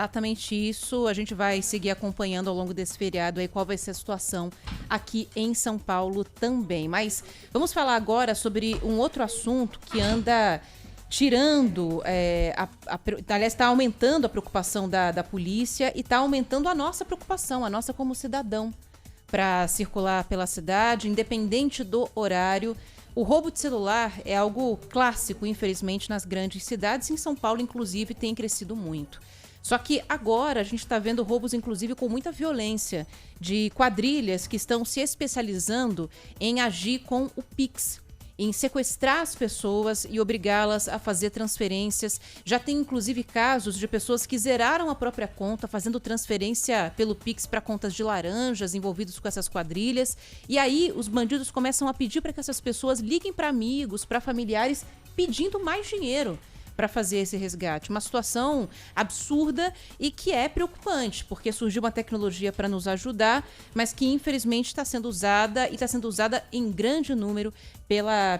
Exatamente isso. A gente vai seguir acompanhando ao longo desse feriado aí qual vai ser a situação aqui em São Paulo também. Mas vamos falar agora sobre um outro assunto que anda tirando, aliás, está aumentando a preocupação da polícia e está aumentando a nossa preocupação, a nossa como cidadão, para circular pela cidade, independente do horário. O roubo de celular é algo clássico, infelizmente, nas grandes cidades. Em São Paulo, inclusive, tem crescido muito. Só que agora a gente está vendo roubos, inclusive, com muita violência, de quadrilhas que estão se especializando em agir com o Pix, em sequestrar as pessoas e obrigá-las a fazer transferências. Já tem, inclusive, casos de pessoas que zeraram a própria conta, fazendo transferência pelo Pix para contas de laranjas envolvidos com essas quadrilhas. E aí os bandidos começam a pedir para que essas pessoas liguem para amigos, para familiares, pedindo mais dinheiro para fazer esse resgate. Uma situação absurda e que é preocupante, porque surgiu uma tecnologia para nos ajudar, mas que infelizmente está sendo usada e está sendo usada em grande número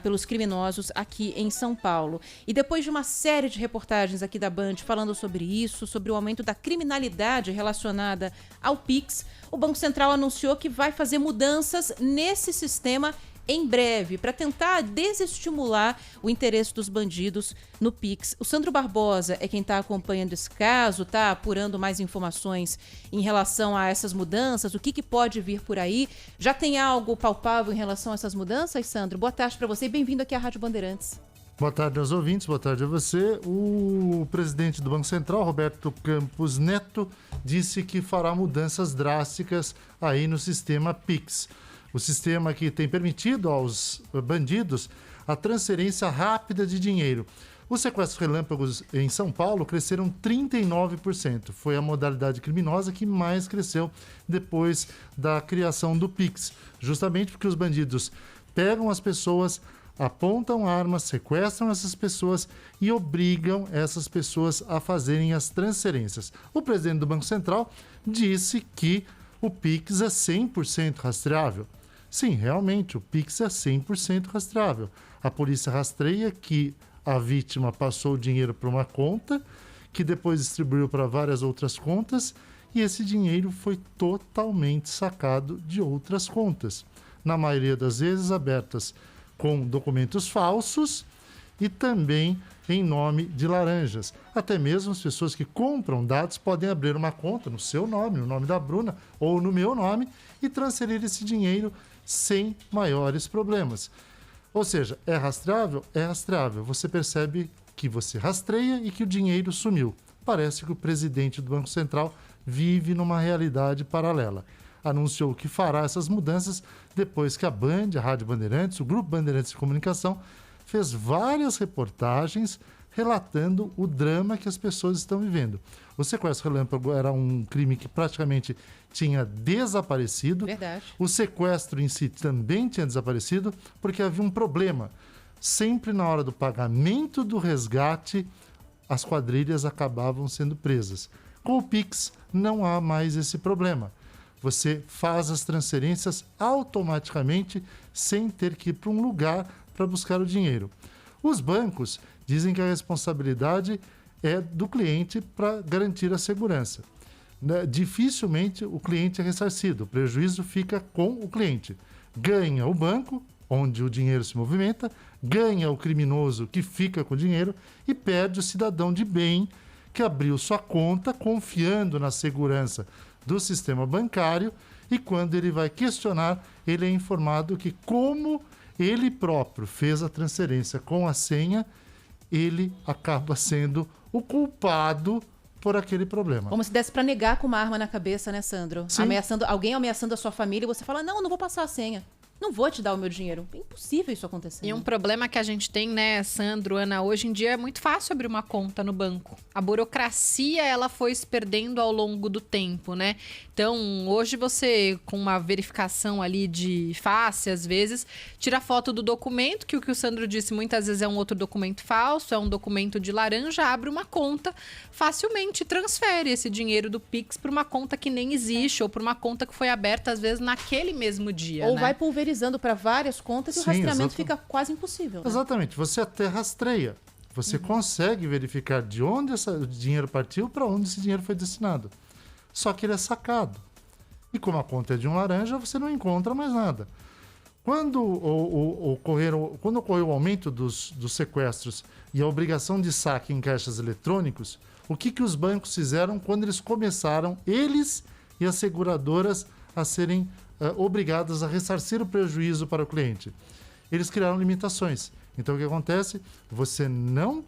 pelos criminosos aqui em São Paulo. E depois de uma série de reportagens aqui da Band falando sobre isso, sobre o aumento da criminalidade relacionada ao Pix, o Banco Central anunciou que vai fazer mudanças nesse sistema em breve, para tentar desestimular o interesse dos bandidos no Pix. O Sandro Barbosa é quem está acompanhando esse caso, está apurando mais informações em relação a essas mudanças, o que pode vir por aí. Já tem algo palpável em relação a essas mudanças, Sandro? Boa tarde para você e bem-vindo aqui à Rádio Bandeirantes. Boa tarde aos ouvintes, boa tarde a você. O presidente do Banco Central, Roberto Campos Neto, disse que fará mudanças drásticas aí no sistema Pix. O sistema que tem permitido aos bandidos a transferência rápida de dinheiro. Os sequestros relâmpagos em São Paulo cresceram 39%. Foi a modalidade criminosa que mais cresceu depois da criação do Pix. Justamente porque os bandidos pegam as pessoas, apontam armas, sequestram essas pessoas e obrigam essas pessoas a fazerem as transferências. O presidente do Banco Central disse que o Pix é 100% rastreável. Sim, realmente, o Pix é 100% rastreável. A polícia rastreia que a vítima passou o dinheiro para uma conta, que depois distribuiu para várias outras contas, e esse dinheiro foi totalmente sacado de outras contas. Na maioria das vezes, abertas com documentos falsos e também em nome de laranjas. Até mesmo as pessoas que compram dados podem abrir uma conta no seu nome, no nome da Bruna ou no meu nome e transferir esse dinheiro sem maiores problemas. Ou seja, é rastreável? É rastreável. Você percebe que você rastreia e que o dinheiro sumiu. Parece que o presidente do Banco Central vive numa realidade paralela. Anunciou que fará essas mudanças depois que a Band, a Rádio Bandeirantes, o Grupo Bandeirantes de Comunicação, fez várias reportagens relatando o drama que as pessoas estão vivendo. O sequestro relâmpago era um crime que praticamente tinha desaparecido. Verdade. O sequestro em si também tinha desaparecido porque havia um problema. Sempre na hora do pagamento do resgate, as quadrilhas acabavam sendo presas. Com o Pix, não há mais esse problema. Você faz as transferências automaticamente sem ter que ir para um lugar para buscar o dinheiro. Os bancos dizem que a responsabilidade é do cliente para garantir a segurança. Dificilmente o cliente é ressarcido, o prejuízo fica com o cliente. Ganha o banco, onde o dinheiro se movimenta, ganha o criminoso que fica com o dinheiro e perde o cidadão de bem que abriu sua conta confiando na segurança do sistema bancário e quando ele vai questionar, ele é informado que como ele próprio fez a transferência com a senha, ele acaba sendo o culpado por aquele problema. Como se desse para negar com uma arma na cabeça, né, Sandro? Sim. Alguém ameaçando a sua família e você fala, não vou passar a senha. Não vou te dar o meu dinheiro. É impossível isso acontecer. E um problema que a gente tem, né, Sandro, Ana, hoje em dia é muito fácil abrir uma conta no banco. A burocracia, ela foi se perdendo ao longo do tempo, né? Então, hoje você, com uma verificação ali de face, às vezes, tira foto do documento, que o Sandro disse muitas vezes é um outro documento falso, é um documento de laranja, abre uma conta, facilmente transfere esse dinheiro do Pix para uma conta que nem existe, ou para uma conta que foi aberta, às vezes, naquele mesmo dia, ou né? vai pulverizando para várias contas e o Sim, rastreamento fica quase impossível. Né? Exatamente, você até rastreia. Você consegue verificar de onde o dinheiro partiu para onde esse dinheiro foi destinado. Só que ele é sacado. E como a conta é de um laranja, você não encontra mais nada. Quando ocorreu o aumento dos sequestros e a obrigação de saque em caixas eletrônicos, o que os bancos fizeram quando eles começaram, eles e as seguradoras, a serem obrigadas a ressarcir o prejuízo para o cliente? Eles criaram limitações. Então, o que acontece? Você não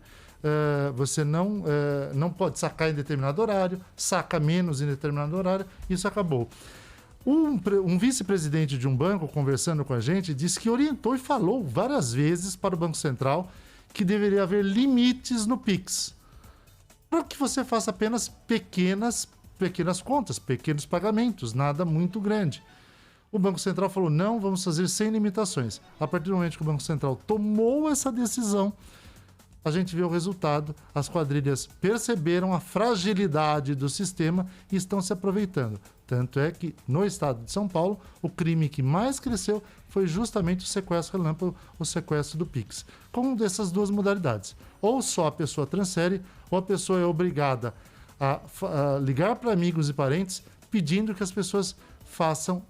pode sacar em determinado horário, saca menos em determinado horário, isso acabou. Um vice-presidente de um banco, conversando com a gente, disse que orientou e falou várias vezes para o Banco Central que deveria haver limites no Pix, para que você faça apenas pequenas contas, pequenos pagamentos, nada muito grande. O Banco Central falou, não, vamos fazer sem limitações. A partir do momento que o Banco Central tomou essa decisão, a gente vê o resultado. As quadrilhas perceberam a fragilidade do sistema e estão se aproveitando. Tanto é que, no estado de São Paulo, o crime que mais cresceu foi justamente o sequestro relâmpago, o sequestro do Pix. Com dessas duas modalidades. Ou só a pessoa transfere, ou a pessoa é obrigada a ligar para amigos e parentes pedindo que as pessoas façam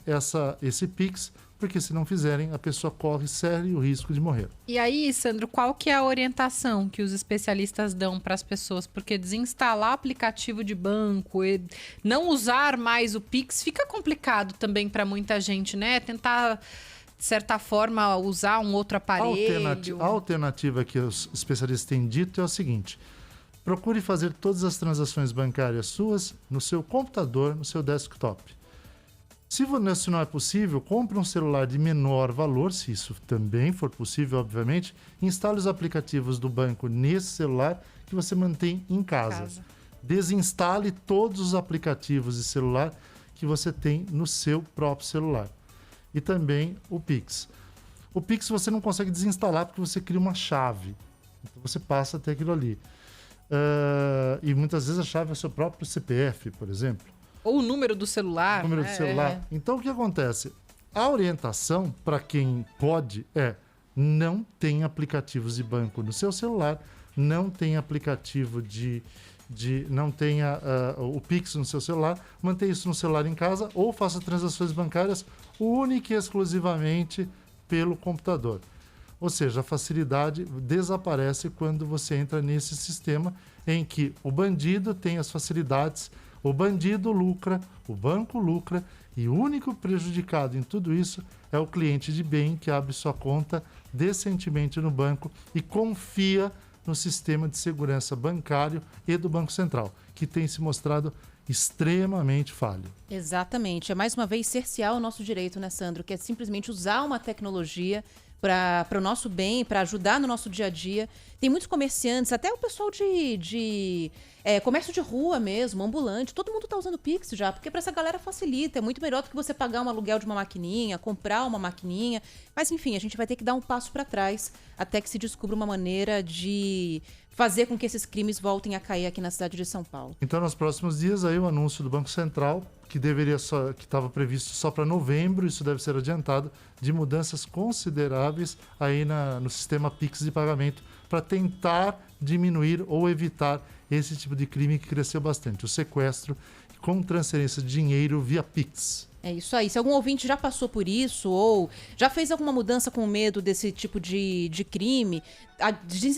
esse Pix, porque se não fizerem, a pessoa corre sério risco de morrer. E aí, Sandro, qual que é a orientação que os especialistas dão para as pessoas? Porque desinstalar aplicativo de banco e não usar mais o Pix fica complicado também para muita gente, né? Tentar, de certa forma, usar um outro aparelho. A alternativa que os especialistas têm dito é o seguinte: procure fazer todas as transações bancárias suas no seu computador, no seu desktop. Se não é possível, compre um celular de menor valor, se isso também for possível, obviamente. Instale os aplicativos do banco nesse celular que você mantém em casa. Desinstale todos os aplicativos de celular que você tem no seu próprio celular. E também o Pix. O Pix você não consegue desinstalar porque você cria uma chave. Então você passa a ter aquilo ali. E muitas vezes a chave é o seu próprio CPF, por exemplo. Ou o número do celular. Então, o que acontece? A orientação, para quem pode, não tem aplicativos de banco no seu celular, não tem aplicativo não tenha o Pix no seu celular, mantenha isso no celular em casa ou faça transações bancárias única e exclusivamente pelo computador. Ou seja, a facilidade desaparece quando você entra nesse sistema em que o bandido tem as facilidades. O bandido lucra, o banco lucra e o único prejudicado em tudo isso é o cliente de bem que abre sua conta decentemente no banco e confia no sistema de segurança bancário e do Banco Central, que tem se mostrado extremamente falho. Exatamente. É mais uma vez cercear o nosso direito, né, Sandro? Que é simplesmente usar uma tecnologia para o nosso bem, para ajudar no nosso dia a dia. Tem muitos comerciantes, até o pessoal de comércio de rua mesmo, ambulante, todo mundo tá usando Pix já, porque para essa galera facilita, é muito melhor do que você pagar um aluguel de uma maquininha, comprar uma maquininha. Mas enfim, a gente vai ter que dar um passo para trás até que se descubra uma maneira de fazer com que esses crimes voltem a cair aqui na cidade de São Paulo. Então, nos próximos dias, aí o anúncio do Banco Central, que estava previsto só para novembro, isso deve ser adiantado, de mudanças consideráveis aí no sistema Pix de pagamento, para tentar diminuir ou evitar esse tipo de crime que cresceu bastante, o sequestro com transferência de dinheiro via Pix. É isso aí. Se algum ouvinte já passou por isso ou já fez alguma mudança com medo desse tipo de crime,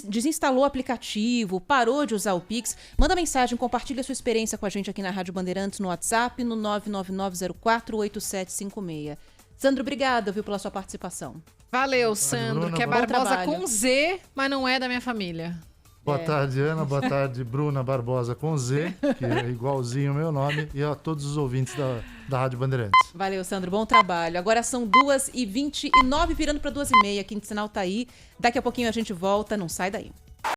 desinstalou o aplicativo, parou de usar o Pix, manda mensagem, compartilha sua experiência com a gente aqui na Rádio Bandeirantes no WhatsApp, no 999048756. Sandro, obrigada, pela sua participação. Valeu, Sandro, Bruna, que é Barbosa com Z, mas não é da minha família. Boa tarde, Ana. Boa tarde, Bruna Barbosa com Z, que é igualzinho o meu nome, e a todos os ouvintes da Rádio Bandeirantes. Valeu, Sandro. Bom trabalho. Agora são 2h29, virando para 2h30. Quinto Sinal tá aí. Daqui a pouquinho a gente volta. Não sai daí.